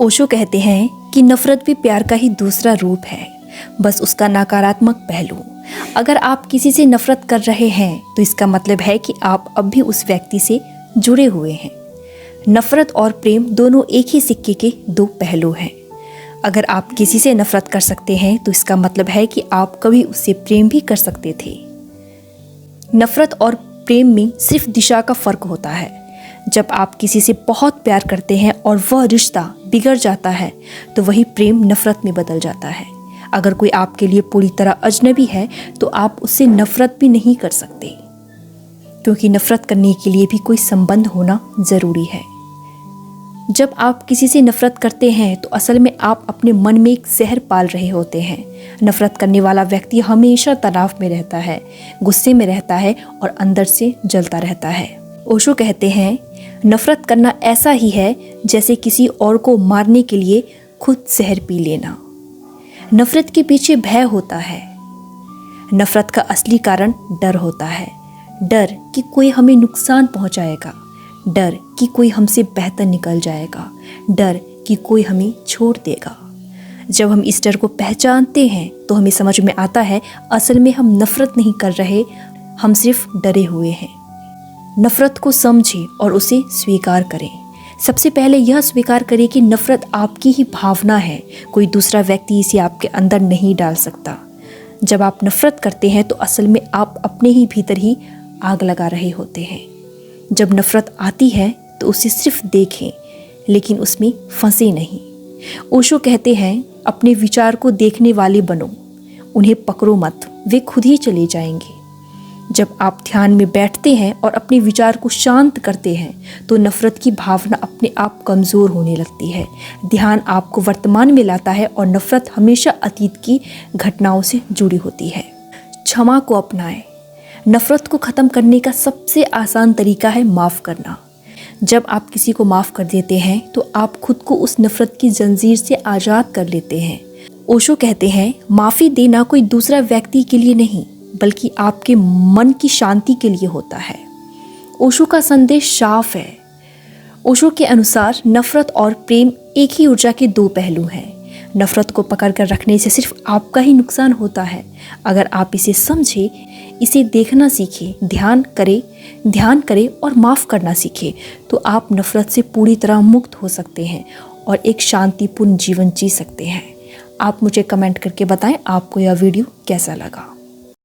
ओशो कहते हैं कि नफरत भी प्यार का ही दूसरा रूप है, बस उसका नकारात्मक पहलू। अगर आप किसी से नफरत कर रहे हैं तो इसका मतलब है कि आप अब भी उस व्यक्ति से जुड़े हुए हैं। नफरत और प्रेम दोनों एक ही सिक्के के दो पहलू हैं। अगर आप किसी से नफरत कर सकते हैं तो इसका मतलब है कि आप कभी उससे प्रेम भी कर सकते थे। नफरत और प्रेम में सिर्फ दिशा का फर्क होता है। जब आप किसी से बहुत प्यार करते हैं और वह रिश्ता बिगड़ जाता है तो वही प्रेम नफरत में बदल जाता है। अगर कोई आपके लिए पूरी तरह अजनबी है तो आप उससे नफरत भी नहीं कर सकते, क्योंकि नफरत करने के लिए भी कोई संबंध होना ज़रूरी है। जब आप किसी से नफरत करते हैं तो असल में आप अपने मन में एक जहर पाल रहे होते हैं। नफरत करने वाला व्यक्ति हमेशा तनाव में रहता है, गुस्से में रहता है और अंदर से जलता रहता है। ओशो कहते हैं, नफरत करना ऐसा ही है जैसे किसी और को मारने के लिए खुद जहर पी लेना। नफरत के पीछे भय होता है। नफरत का असली कारण डर होता है। डर कि कोई हमें नुकसान पहुंचाएगा, डर कि कोई हमसे बेहतर निकल जाएगा, डर कि कोई हमें छोड़ देगा। जब हम इस डर को पहचानते हैं तो हमें समझ में आता है असल में हम नफरत नहीं कर रहे, हम सिर्फ डरे हुए हैं। नफरत को समझें और उसे स्वीकार करें। सबसे पहले यह स्वीकार करें कि नफरत आपकी ही भावना है, कोई दूसरा व्यक्ति इसे आपके अंदर नहीं डाल सकता। जब आप नफरत करते हैं तो असल में आप अपने ही भीतर ही आग लगा रहे होते हैं। जब नफरत आती है तो उसे सिर्फ देखें, लेकिन उसमें फंसे नहीं। ओशो कहते हैं, अपने विचार को देखने वाले बनो, उन्हें पकड़ो मत, वे खुद ही चले जाएंगे। जब आप ध्यान में बैठते हैं और अपने विचार को शांत करते हैं तो नफरत की भावना अपने आप कमज़ोर होने लगती है। ध्यान आपको वर्तमान में लाता है और नफरत हमेशा अतीत की घटनाओं से जुड़ी होती है। क्षमा को अपनाएं। नफरत को ख़त्म करने का सबसे आसान तरीका है माफ़ करना। जब आप किसी को माफ़ कर देते हैं तो आप खुद को उस नफरत की जंजीर से आज़ाद कर लेते हैं। ओशो कहते हैं, माफ़ी देना कोई दूसरा व्यक्ति के लिए नहीं बल्कि आपके मन की शांति के लिए होता है। ओशो का संदेश साफ है। ओशो के अनुसार नफरत और प्रेम एक ही ऊर्जा के दो पहलू हैं। नफरत को पकड़ कर रखने से सिर्फ आपका ही नुकसान होता है। अगर आप इसे समझें, इसे देखना सीखें, ध्यान करें और माफ़ करना सीखें तो आप नफरत से पूरी तरह मुक्त हो सकते हैं और एक शांतिपूर्ण जीवन जी सकते हैं। आप मुझे कमेंट करके बताएं आपको यह वीडियो कैसा लगा।